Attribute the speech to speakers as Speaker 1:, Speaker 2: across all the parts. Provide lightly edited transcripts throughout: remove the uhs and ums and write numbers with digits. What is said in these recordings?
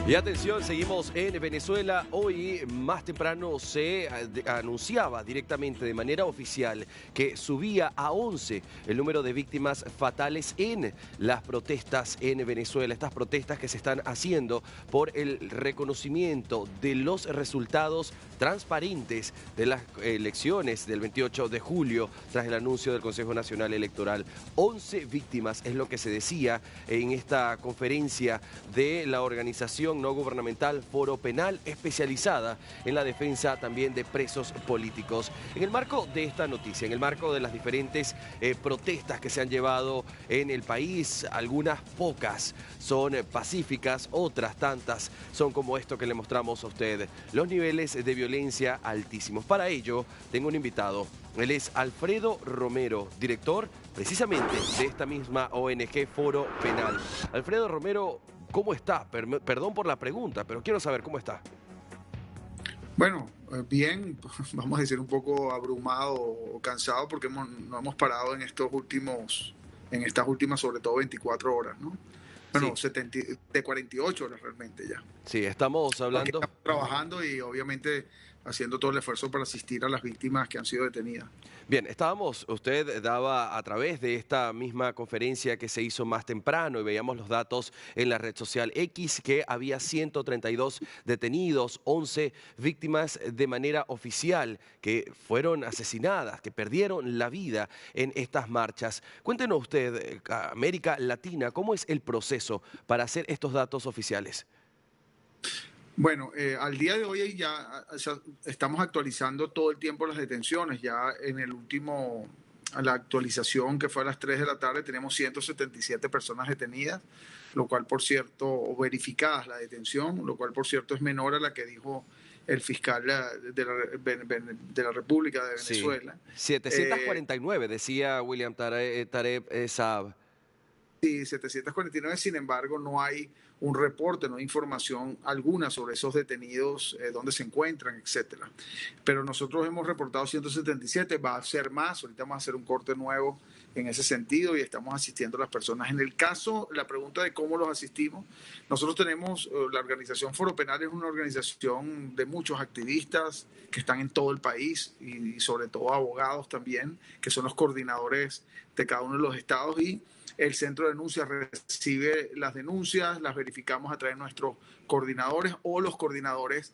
Speaker 1: Y atención, seguimos en Venezuela. Hoy más temprano se anunciaba directamente de manera oficial que subía a 11 el número de víctimas fatales en las protestas en Venezuela. Estas protestas que se están haciendo por el reconocimiento de los resultados transparentes de las elecciones del 28 de julio tras el anuncio del Consejo Nacional Electoral. 11 víctimas es lo que se decía en esta conferencia de la organización no gubernamental Foro Penal, especializada en la defensa también de presos políticos. En el marco de esta noticia, en el marco de las diferentes protestas que se han llevado en el país, algunas pocas son pacíficas, otras tantas son como esto que le mostramos a usted. Los niveles de violencia altísimos. Para ello, tengo un invitado. Él es Alfredo Romero, director precisamente de esta misma ONG Foro Penal. Alfredo Romero, ¿cómo está? Perdón por la pregunta, pero quiero saber cómo está.
Speaker 2: Bueno, bien, vamos a decir un poco abrumado o cansado porque no hemos parado en estas últimas, sobre todo 24 horas, ¿no? Bueno,
Speaker 1: Sí.
Speaker 2: de 48 horas realmente ya.
Speaker 1: Sí, estamos
Speaker 2: Porque
Speaker 1: hablando.
Speaker 2: estamos trabajando y obviamente haciendo todo el esfuerzo para asistir a las víctimas que han sido detenidas.
Speaker 1: Bien, usted daba a través de esta misma conferencia que se hizo más temprano y veíamos los datos en la red social X que había 132 detenidos, 11 víctimas de manera oficial que fueron asesinadas, que perdieron la vida en estas marchas. Cuéntenos usted, América Latina, ¿cómo es el proceso para hacer estos datos oficiales?
Speaker 2: Bueno, al día de hoy ya estamos actualizando todo el tiempo las detenciones. Ya en a la actualización que fue a las 3 de la tarde, tenemos 177 personas detenidas, lo cual, por cierto, o verificadas la detención, lo cual, por cierto, es menor a la que dijo el fiscal de la República de
Speaker 1: Sí,
Speaker 2: Venezuela.
Speaker 1: 749, decía William Tareb Saab.
Speaker 2: Sí, 749, sin embargo, no hay un reporte, no hay información alguna sobre esos detenidos, dónde se encuentran, etcétera. Pero nosotros hemos reportado 177, va a ser más, ahorita vamos a hacer un corte nuevo en ese sentido y estamos asistiendo a las personas. En el caso, la pregunta de cómo los asistimos, nosotros tenemos, la organización Foro Penal es una organización de muchos activistas que están en todo el país y sobre todo abogados también, que son los coordinadores de cada uno de los estados y el centro de denuncias recibe las denuncias, las verificamos a través de nuestros coordinadores o los coordinadores,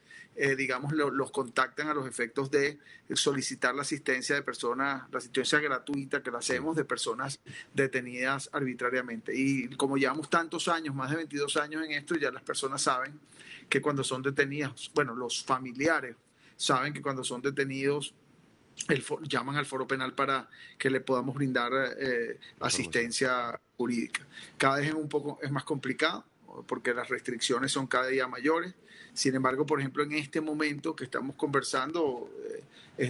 Speaker 2: digamos, los contactan a los efectos de solicitar la asistencia de personas, la asistencia gratuita que la
Speaker 1: Sí.
Speaker 2: hacemos de personas detenidas arbitrariamente. Y como llevamos tantos años, más de 22 años en esto, ya las personas saben que cuando son detenidas, bueno, los familiares saben que cuando son detenidos, llaman al Foro Penal para que le podamos brindar
Speaker 1: Información.
Speaker 2: asistencia jurídica. Cada vez es más complicado porque las restricciones son cada día mayores. Sin embargo, por ejemplo, en este momento que estamos conversando,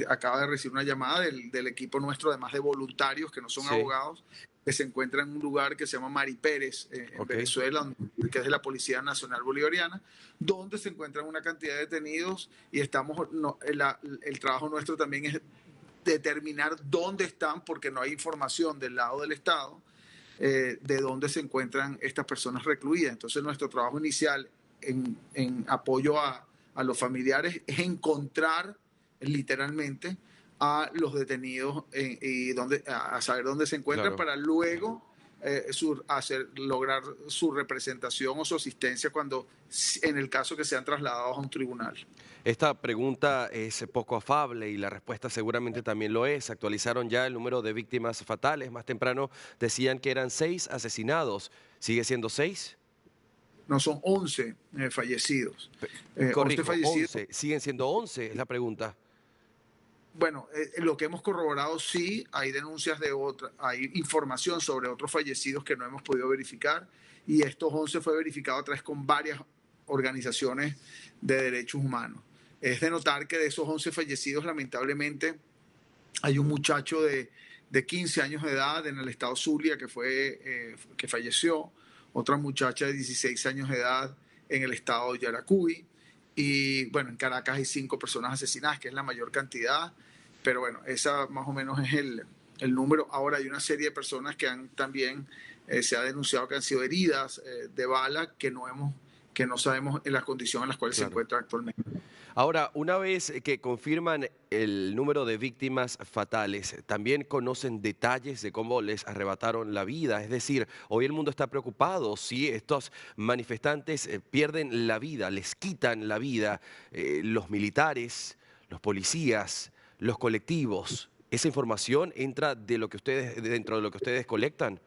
Speaker 2: acaba de recibir una llamada del equipo nuestro, además de voluntarios que no son
Speaker 1: Sí,
Speaker 2: abogados, que se encuentra en un lugar que se llama Mari Pérez, en
Speaker 1: ok.
Speaker 2: Venezuela, que es de la Policía Nacional Bolivariana, donde se encuentran una cantidad de detenidos y estamos, no, el trabajo nuestro también es determinar dónde están, porque no hay información del lado del Estado de dónde se encuentran estas personas recluidas. Entonces nuestro trabajo inicial en apoyo a los familiares es encontrar literalmente a los detenidos y a saber dónde se encuentran
Speaker 1: Claro.
Speaker 2: para luego lograr su representación o su asistencia cuando, en el caso que sean trasladados a un tribunal.
Speaker 1: Esta pregunta es poco afable y la respuesta seguramente también lo es. Actualizaron ya el número de víctimas fatales. Más temprano decían que eran 6 asesinados. ¿Sigue siendo 6?
Speaker 2: No, son 11 fallecidos. 11
Speaker 1: Corrijo,
Speaker 2: fallecidos.
Speaker 1: 11. ¿Siguen siendo 11? Es la pregunta.
Speaker 2: Bueno, lo que hemos corroborado sí, hay denuncias hay información sobre otros fallecidos que no hemos podido verificar y estos 11 fue verificado a través con varias organizaciones de derechos humanos. Es de notar que de esos 11 fallecidos, lamentablemente, hay un muchacho de 15 años de edad en el estado Zulia que falleció, otra muchacha de 16 años de edad en el estado de Yaracuy y bueno, en Caracas hay 5 personas asesinadas, que es la mayor cantidad, pero bueno, esa más o menos es el número. Ahora hay una serie de personas que han también, se ha denunciado que han sido heridas de bala, que no sabemos en las condiciones en las cuales se
Speaker 1: Claro.
Speaker 2: encuentra actualmente.
Speaker 1: Ahora, una vez que confirman el número de víctimas fatales, también conocen detalles de cómo les arrebataron la vida. Es decir, hoy el mundo está preocupado si estos manifestantes pierden la vida, les quitan la vida, los militares, los policías, los colectivos. ¿Esa información entra de lo que ustedes, dentro de lo que ustedes colectan?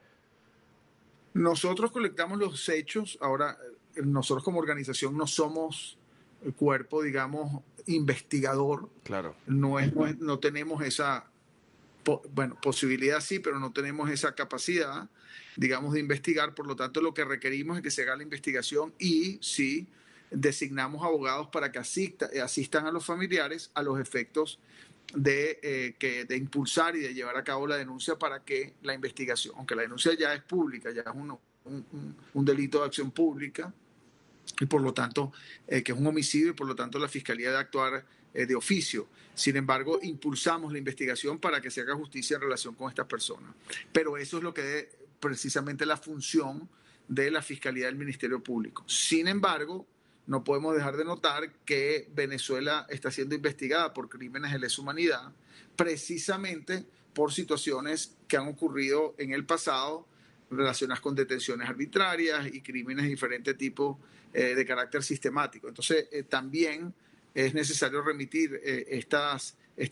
Speaker 2: Nosotros colectamos los hechos. Ahora, nosotros como organización no somos el cuerpo, digamos, investigador.
Speaker 1: Claro.
Speaker 2: No tenemos esa, bueno, posibilidad sí, pero no tenemos esa capacidad, digamos, de investigar. Por lo tanto, lo que requerimos es que se haga la investigación y sí designamos abogados para que asistan a los familiares a los efectos de impulsar y de llevar a cabo la denuncia para que la investigación, aunque la denuncia ya es pública, ya es un delito de acción pública, y por lo tanto, que es un homicidio y por lo tanto la Fiscalía debe actuar de oficio. Sin embargo, impulsamos la investigación para que se haga justicia en relación con estas personas. Pero eso es lo que es precisamente la función de la Fiscalía del Ministerio Público. Sin embargo, no podemos dejar de notar que Venezuela está siendo investigada por crímenes de lesa humanidad, precisamente por situaciones que han ocurrido en el pasado relacionadas con detenciones arbitrarias y crímenes de diferente tipo de carácter sistemático. Entonces, también es necesario remitir esta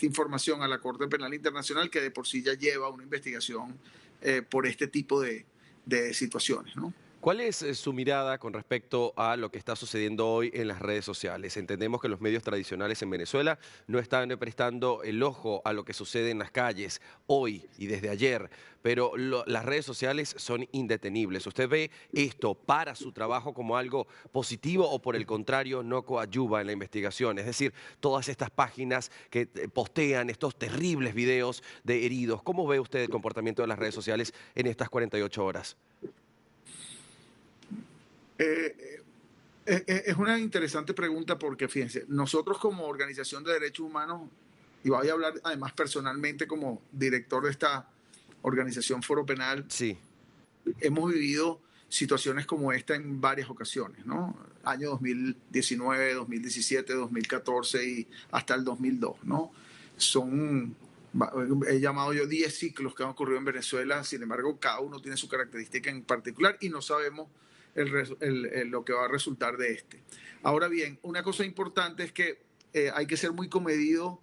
Speaker 2: información a la Corte Penal Internacional, que de por sí ya lleva una investigación por este tipo de situaciones, ¿no?
Speaker 1: ¿Cuál es su mirada con respecto a lo que está sucediendo hoy en las redes sociales? Entendemos que los medios tradicionales en Venezuela no están prestando el ojo a lo que sucede en las calles hoy y desde ayer, pero las redes sociales son indetenibles. ¿Usted ve esto para su trabajo como algo positivo o por el contrario no coadyuva en la investigación? Es decir, todas estas páginas que postean estos terribles videos de heridos. ¿Cómo ve usted el comportamiento de las redes sociales en estas 48 horas?
Speaker 2: Es una interesante pregunta porque, fíjense, nosotros como organización de derechos humanos, y voy a hablar además personalmente como director de esta organización Foro Penal,
Speaker 1: Sí.
Speaker 2: hemos vivido situaciones como esta en varias ocasiones, ¿no? Año 2019, 2017, 2014 y hasta el 2002, ¿no? He llamado yo 10 ciclos que han ocurrido en Venezuela. Sin embargo, cada uno tiene su característica en particular y no sabemos lo que va a resultar de este. Ahora bien, una cosa importante es que hay que ser muy comedido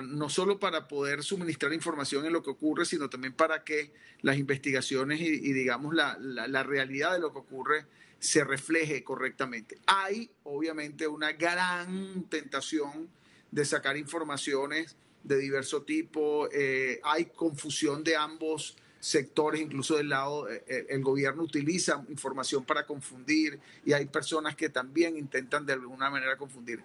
Speaker 2: no solo para poder suministrar información en lo que ocurre, sino también para que las investigaciones y digamos, la realidad de lo que ocurre se refleje correctamente. Hay, obviamente, una gran tentación de sacar informaciones de diverso tipo. Hay confusión de ambos sectores, incluso del lado, el gobierno utiliza información para confundir y hay personas que también intentan de alguna manera confundir.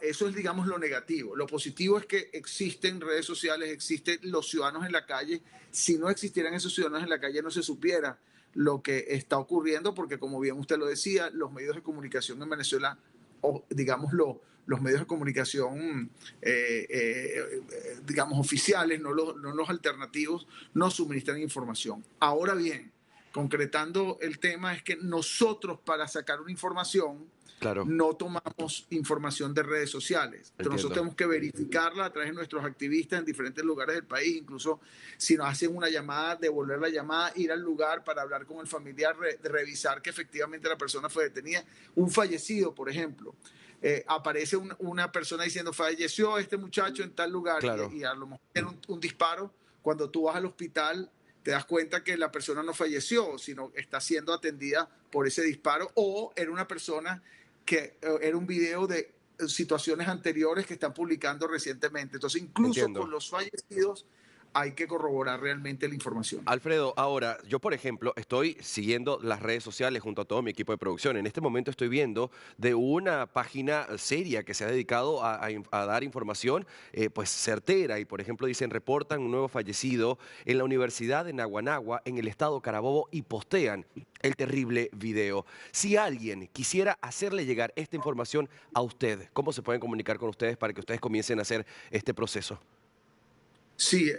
Speaker 2: Eso es, digamos, lo negativo. Lo positivo es que existen redes sociales, existen los ciudadanos en la calle. Si no existieran esos ciudadanos en la calle, no se supiera lo que está ocurriendo, porque como bien usted lo decía, los medios de comunicación en Venezuela, o digamos los medios de comunicación, digamos, oficiales, no los alternativos, no suministran información. Ahora bien, concretando el tema, es que nosotros para sacar una información,
Speaker 1: Claro.
Speaker 2: no tomamos información de redes sociales. Entonces nosotros tenemos que verificarla a través de nuestros activistas en diferentes lugares del país. Incluso si nos hacen una llamada, devolver la llamada, ir al lugar para hablar con el familiar, revisar que efectivamente la persona fue detenida. Un fallecido, por ejemplo. Aparece una persona diciendo falleció este muchacho en tal lugar.
Speaker 1: Claro.
Speaker 2: Y a lo mejor tiene un disparo. Cuando tú vas al hospital te das cuenta que la persona no falleció, sino está siendo atendida por ese disparo, o era una persona que era un video de situaciones anteriores que están publicando recientemente. Entonces, incluso
Speaker 1: Entiendo.
Speaker 2: con los fallecidos hay que corroborar realmente la información.
Speaker 1: Alfredo, ahora, yo por ejemplo estoy siguiendo las redes sociales junto a todo mi equipo de producción. En este momento estoy viendo de una página seria que se ha dedicado a dar información pues certera y por ejemplo dicen reportan un nuevo fallecido en la Universidad de Naguanagua en el estado Carabobo y postean el terrible video. Si alguien quisiera hacerle llegar esta información a usted, ¿cómo se pueden comunicar con ustedes para que ustedes comiencen a hacer este proceso?
Speaker 2: Sí,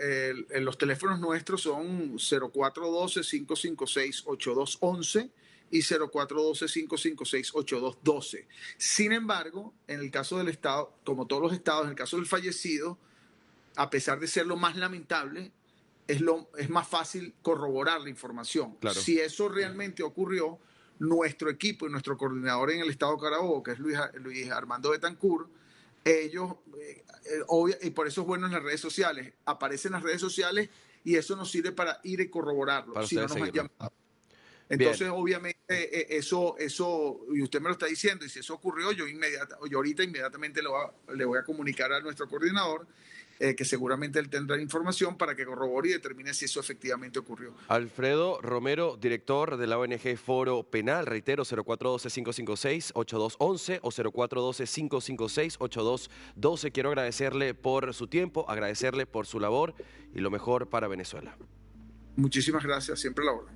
Speaker 2: los teléfonos nuestros son 0412-556-8211 y 0412-556-8212. Sin embargo, en el caso del Estado, como todos los estados, en el caso del fallecido, a pesar de ser lo más lamentable, es más fácil corroborar la información.
Speaker 1: Claro.
Speaker 2: Si eso realmente ocurrió, nuestro equipo y nuestro coordinador en el estado de Carabobo, que es Luis Armando Betancourt, ellos, y por eso es bueno en las redes sociales, aparecen en las redes sociales y eso nos sirve para ir y corroborarlo,
Speaker 1: Para
Speaker 2: si no nos han
Speaker 1: seguirlo.
Speaker 2: llamado. Entonces,
Speaker 1: Bien.
Speaker 2: obviamente, eso, y usted me lo está diciendo, y si eso ocurrió, yo ahorita inmediatamente le voy a comunicar a nuestro coordinador, que seguramente él tendrá información para que corrobore y determine si eso efectivamente ocurrió.
Speaker 1: Alfredo Romero, director de la ONG Foro Penal, reitero, 0412-556-8211 o 0412-556-8212. Quiero agradecerle por su tiempo, agradecerle por su labor y lo mejor para Venezuela.
Speaker 2: Muchísimas gracias, siempre a la hora.